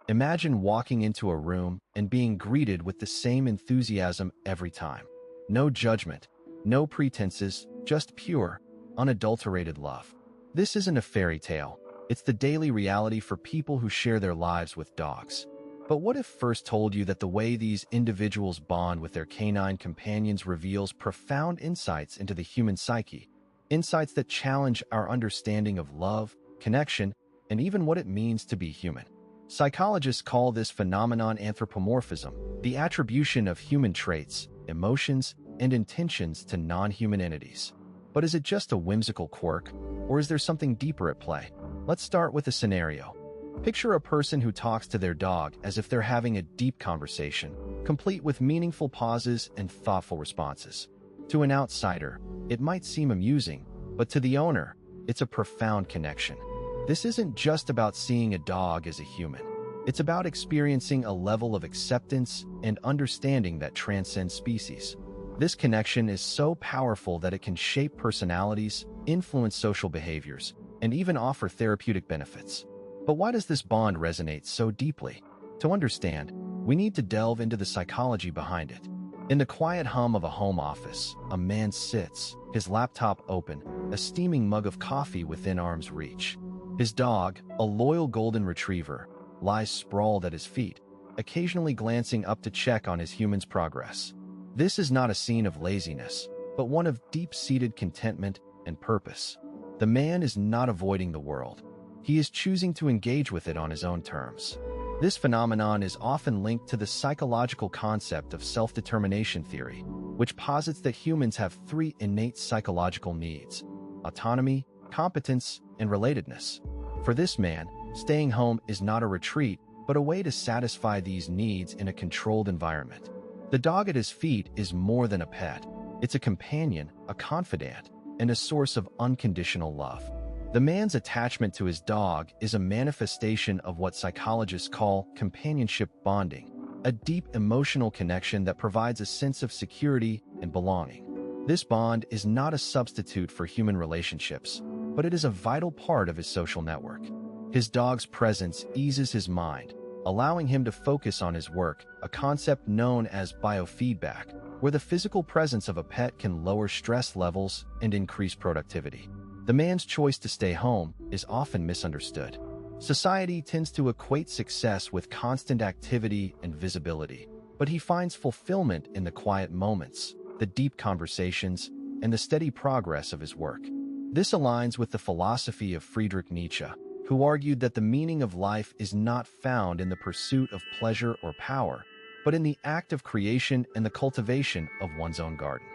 Imagine walking into a room and being greeted with the same enthusiasm every time. No judgment, no pretenses, just pure, unadulterated love. This isn't a fairy tale. It's the daily reality for people who share their lives with dogs. But what if first told you that the way these individuals bond with their canine companions reveals profound insights into the human psyche, insights that challenge our understanding of love, connection, and even what it means to be human? Psychologists call this phenomenon anthropomorphism, the attribution of human traits, emotions, and intentions to non-human entities. But is it just a whimsical quirk, or is there something deeper at play? Let's start with a scenario. Picture a person who talks to their dog as if they're having a deep conversation, complete with meaningful pauses and thoughtful responses. To an outsider, it might seem amusing, but to the owner, it's a profound connection. This isn't just about seeing a dog as a human. It's about experiencing a level of acceptance and understanding that transcends species. This connection is so powerful that it can shape personalities, influence social behaviors, and even offer therapeutic benefits. But why does this bond resonate so deeply? To understand, we need to delve into the psychology behind it. In the quiet hum of a home office, a man sits, his laptop open, a steaming mug of coffee within arm's reach. His dog, a loyal golden retriever, lies sprawled at his feet, occasionally glancing up to check on his human's progress. This is not a scene of laziness, but one of deep-seated contentment and purpose. The man is not avoiding the world. He is choosing to engage with it on his own terms. This phenomenon is often linked to the psychological concept of self-determination theory, which posits that humans have three innate psychological needs: autonomy, competence, and relatedness. For this man, staying home is not a retreat, but a way to satisfy these needs in a controlled environment. The dog at his feet is more than a pet. It's a companion, a confidant, and a source of unconditional love. The man's attachment to his dog is a manifestation of what psychologists call companionship bonding, a deep emotional connection that provides a sense of security and belonging. This bond is not a substitute for human relationships, but it is a vital part of his social network. His dog's presence eases his mind, allowing him to focus on his work, a concept known as biofeedback, where the physical presence of a pet can lower stress levels and increase productivity. The man's choice to stay home is often misunderstood. Society tends to equate success with constant activity and visibility, but he finds fulfillment in the quiet moments, the deep conversations, and the steady progress of his work. This aligns with the philosophy of Friedrich Nietzsche, who argued that the meaning of life is not found in the pursuit of pleasure or power, but in the act of creation and the cultivation of one's own garden.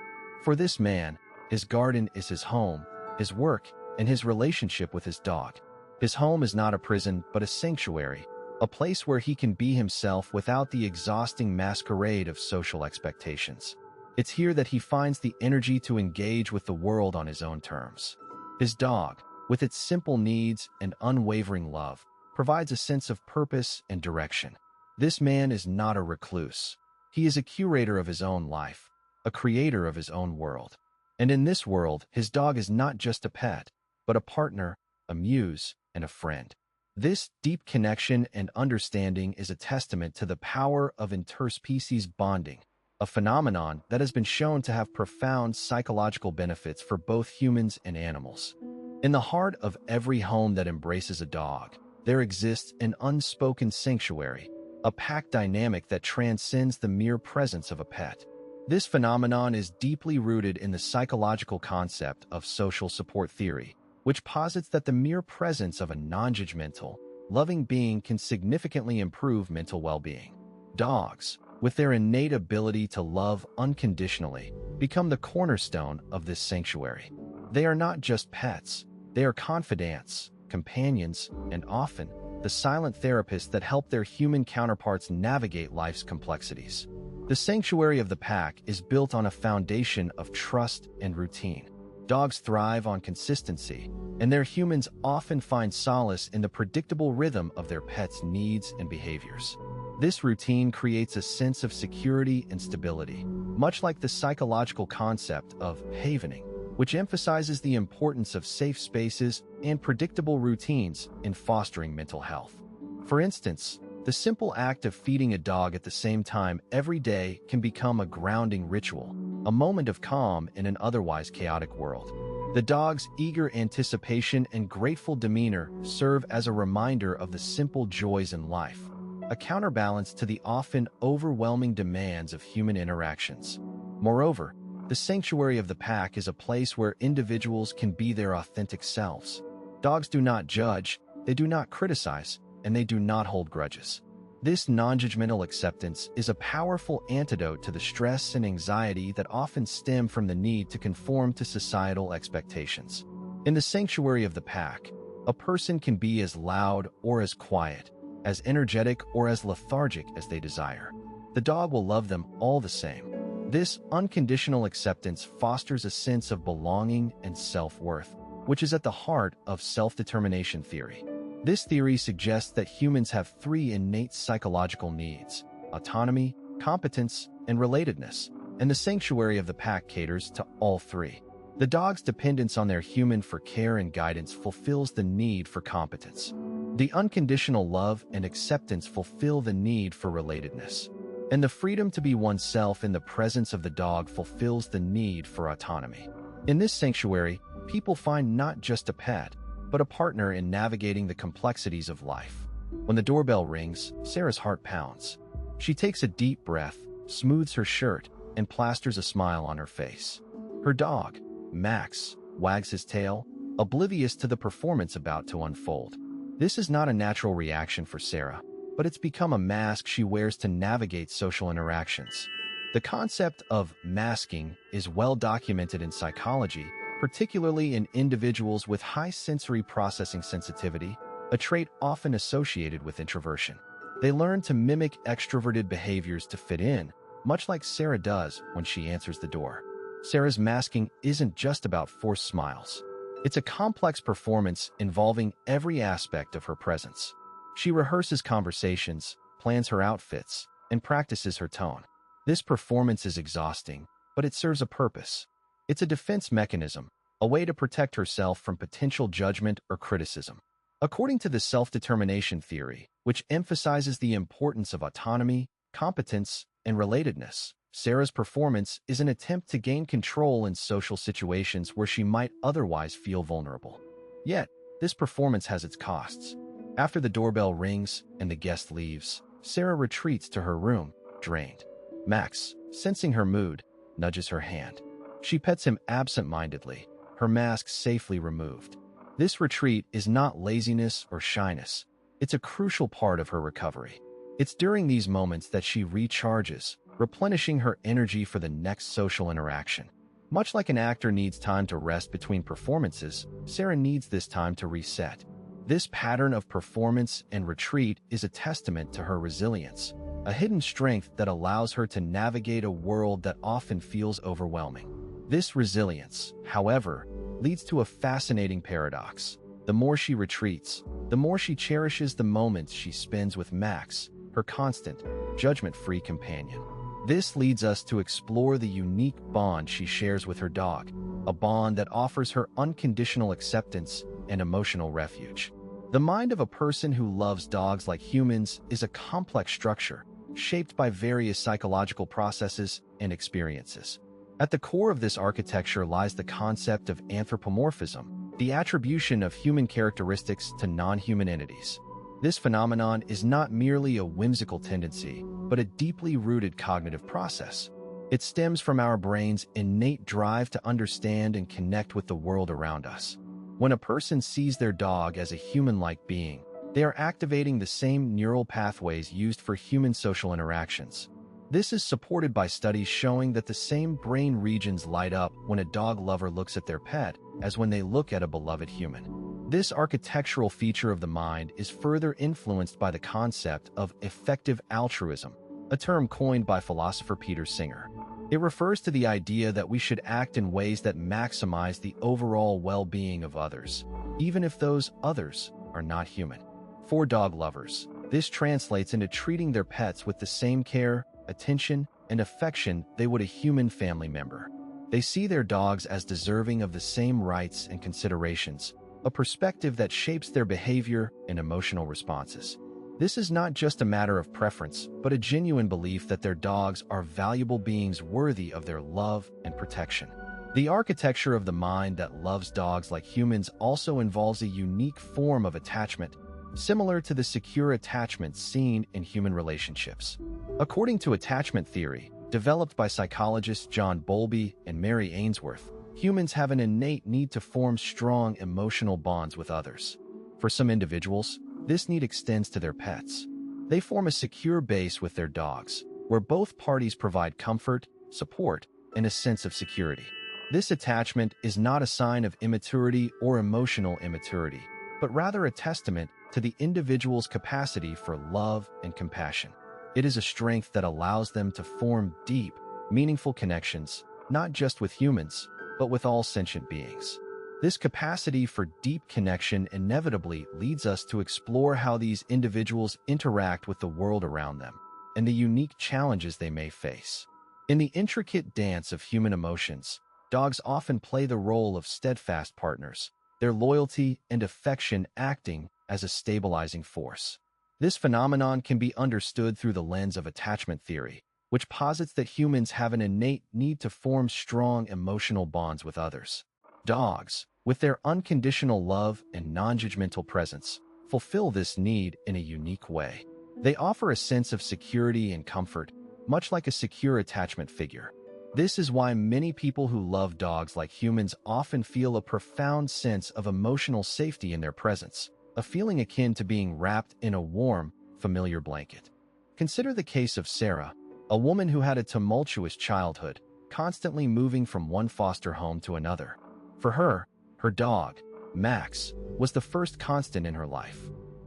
For this man, his garden is his home, his work, and his relationship with his dog. His home is not a prison, but a sanctuary, a place where he can be himself without the exhausting masquerade of social expectations. It's here that he finds the energy to engage with the world on his own terms. His dog, with its simple needs and unwavering love, provides a sense of purpose and direction. This man is not a recluse. He is a curator of his own life, a creator of his own world. And in this world, his dog is not just a pet, but a partner, a muse, and a friend. This deep connection and understanding is a testament to the power of interspecies bonding, a phenomenon that has been shown to have profound psychological benefits for both humans and animals. In the heart of every home that embraces a dog, there exists an unspoken sanctuary, a pack dynamic that transcends the mere presence of a pet. This phenomenon is deeply rooted in the psychological concept of social support theory, which posits that the mere presence of a non-judgmental, loving being can significantly improve mental well-being. Dogs, with their innate ability to love unconditionally, become the cornerstone of this sanctuary. They are not just pets, they are confidants, companions, and often the silent therapists that help their human counterparts navigate life's complexities. The sanctuary of the pack is built on a foundation of trust and routine. Dogs thrive on consistency, and their humans often find solace in the predictable rhythm of their pets' needs and behaviors. This routine creates a sense of security and stability, much like the psychological concept of havening, which emphasizes the importance of safe spaces and predictable routines in fostering mental health. For instance, The simple act of feeding a dog at the same time every day can become a grounding ritual, a moment of calm in an otherwise chaotic world. The dog's eager anticipation and grateful demeanor serve as a reminder of the simple joys in life, a counterbalance to the often overwhelming demands of human interactions. Moreover, the sanctuary of the pack is a place where individuals can be their authentic selves. Dogs do not judge, they do not criticize, and they do not hold grudges. This non-judgmental acceptance is a powerful antidote to the stress and anxiety that often stem from the need to conform to societal expectations. In the sanctuary of the pack, a person can be as loud or as quiet, as energetic or as lethargic as they desire. The dog will love them all the same. This unconditional acceptance fosters a sense of belonging and self-worth, which is at the heart of self-determination theory. This theory suggests that humans have three innate psychological needs: autonomy, competence, and relatedness, and the sanctuary of the pack caters to all three. The dog's dependence on their human for care and guidance fulfills the need for competence. The unconditional love and acceptance fulfill the need for relatedness. And the freedom to be oneself in the presence of the dog fulfills the need for autonomy. In this sanctuary, people find not just a pet, but a partner in navigating the complexities of life. When the doorbell rings, Sarah's heart pounds. She takes a deep breath, smooths her shirt, and plasters a smile on her face. Her dog, Max, wags his tail, oblivious to the performance about to unfold. This is not a natural reaction for Sarah, but it's become a mask she wears to navigate social interactions. The concept of masking is well documented in psychology, particularly in individuals with high sensory processing sensitivity, a trait often associated with introversion. They learn to mimic extroverted behaviors to fit in, much like Sarah does when she answers the door. Sarah's masking isn't just about forced smiles. It's a complex performance involving every aspect of her presence. She rehearses conversations, plans her outfits, and practices her tone. This performance is exhausting, but it serves a purpose. It's a defense mechanism, a way to protect herself from potential judgment or criticism. According to the self-determination theory, which emphasizes the importance of autonomy, competence, and relatedness, Sarah's performance is an attempt to gain control in social situations where she might otherwise feel vulnerable. Yet, this performance has its costs. After the doorbell rings and the guest leaves, Sarah retreats to her room, drained. Max, sensing her mood, nudges her hand. She pets him absent-mindedly, her mask safely removed. This retreat is not laziness or shyness. It's a crucial part of her recovery. It's during these moments that she recharges, replenishing her energy for the next social interaction. Much like an actor needs time to rest between performances, Sarah needs this time to reset. This pattern of performance and retreat is a testament to her resilience, a hidden strength that allows her to navigate a world that often feels overwhelming. This resilience, however, leads to a fascinating paradox. The more she retreats, the more she cherishes the moments she spends with Max, her constant, judgment-free companion. This leads us to explore the unique bond she shares with her dog, a bond that offers her unconditional acceptance and emotional refuge. The mind of a person who loves dogs like humans is a complex structure, shaped by various psychological processes and experiences. At the core of this architecture lies the concept of anthropomorphism, the attribution of human characteristics to non-human entities. This phenomenon is not merely a whimsical tendency, but a deeply rooted cognitive process. It stems from our brain's innate drive to understand and connect with the world around us. When a person sees their dog as a human-like being, they are activating the same neural pathways used for human social interactions. This is supported by studies showing that the same brain regions light up when a dog lover looks at their pet as when they look at a beloved human. This architectural feature of the mind is further influenced by the concept of effective altruism, a term coined by philosopher Peter Singer. It refers to the idea that we should act in ways that maximize the overall well-being of others, even if those others are not human. For dog lovers, this translates into treating their pets with the same care, attention, and affection they would a human family member. They see their dogs as deserving of the same rights and considerations, a perspective that shapes their behavior and emotional responses. This is not just a matter of preference, but a genuine belief that their dogs are valuable beings worthy of their love and protection. The architecture of the mind that loves dogs like humans also involves a unique form of attachment, similar to the secure attachment seen in human relationships. According to attachment theory, developed by psychologists John Bowlby and Mary Ainsworth, humans have an innate need to form strong emotional bonds with others. For some individuals, this need extends to their pets. They form a secure base with their dogs, where both parties provide comfort, support, and a sense of security. This attachment is not a sign of immaturity or emotional immaturity, but rather a testament to the individual's capacity for love and compassion. It is a strength that allows them to form deep, meaningful connections, not just with humans, but with all sentient beings. This capacity for deep connection inevitably leads us to explore how these individuals interact with the world around them and the unique challenges they may face. In the intricate dance of human emotions, dogs often play the role of steadfast partners, their loyalty and affection acting as a stabilizing force. This phenomenon can be understood through the lens of attachment theory, which posits that humans have an innate need to form strong emotional bonds with others. Dogs, with their unconditional love and non-judgmental presence, fulfill this need in a unique way. They offer a sense of security and comfort, much like a secure attachment figure. This is why many people who love dogs like humans often feel a profound sense of emotional safety in their presence, a feeling akin to being wrapped in a warm, familiar blanket. Consider the case of Sarah, a woman who had a tumultuous childhood, constantly moving from one foster home to another. For her dog, Max, was the first constant in her life.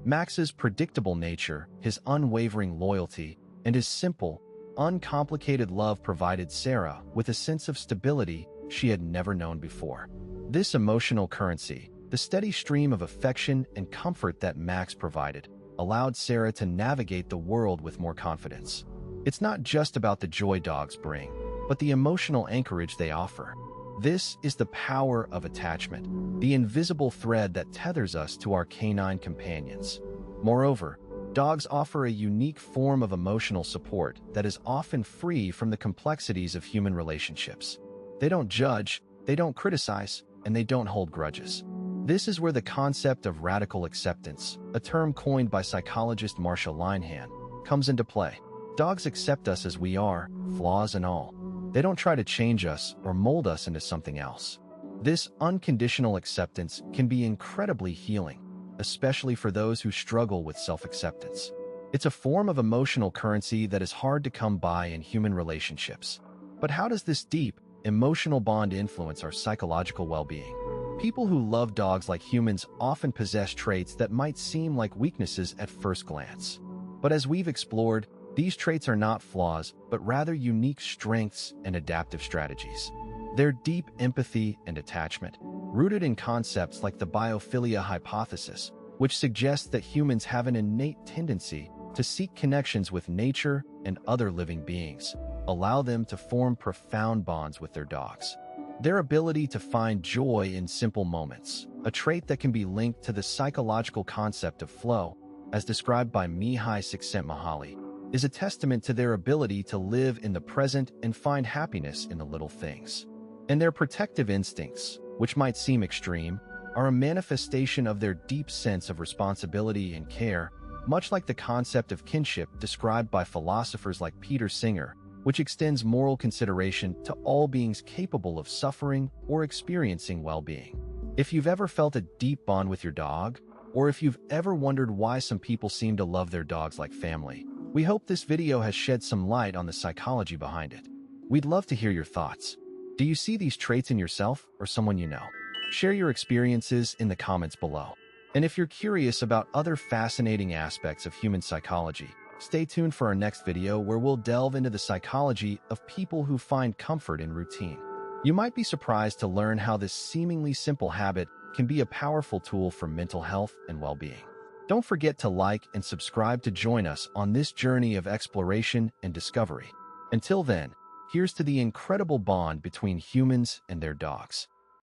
Max's predictable nature, his unwavering loyalty, and his simple, uncomplicated love provided Sarah with a sense of stability she had never known before. This emotional currency, the steady stream of affection and comfort that Max provided, allowed Sarah to navigate the world with more confidence. It's not just about the joy dogs bring, but the emotional anchorage they offer. This is the power of attachment, the invisible thread that tethers us to our canine companions. Moreover, dogs offer a unique form of emotional support that is often free from the complexities of human relationships. They don't judge, they don't criticize, and they don't hold grudges. This is where the concept of radical acceptance, a term coined by psychologist Marsha Linehan, comes into play. Dogs accept us as we are, flaws and all. They don't try to change us or mold us into something else. This unconditional acceptance can be incredibly healing, especially for those who struggle with self-acceptance. It's a form of emotional currency that is hard to come by in human relationships. But how does this deep, emotional bond influence our psychological well-being? People who love dogs like humans often possess traits that might seem like weaknesses at first glance. But as we've explored, these traits are not flaws, but rather unique strengths and adaptive strategies. Their deep empathy and attachment, rooted in concepts like the biophilia hypothesis, which suggests that humans have an innate tendency to seek connections with nature and other living beings, allow them to form profound bonds with their dogs. Their ability to find joy in simple moments, a trait that can be linked to the psychological concept of flow, as described by Mihai Csikszentmihalyi, is a testament to their ability to live in the present and find happiness in the little things. And their protective instincts, which might seem extreme, are a manifestation of their deep sense of responsibility and care, much like the concept of kinship described by philosophers like Peter Singer, which extends moral consideration to all beings capable of suffering or experiencing well-being. If you've ever felt a deep bond with your dog, or if you've ever wondered why some people seem to love their dogs like family, we hope this video has shed some light on the psychology behind it. We'd love to hear your thoughts. Do you see these traits in yourself or someone you know? Share your experiences in the comments below. And if you're curious about other fascinating aspects of human psychology, stay tuned for our next video where we'll delve into the psychology of people who find comfort in routine. You might be surprised to learn how this seemingly simple habit can be a powerful tool for mental health and well-being. Don't forget to like and subscribe to join us on this journey of exploration and discovery. Until then, here's to the incredible bond between humans and their dogs.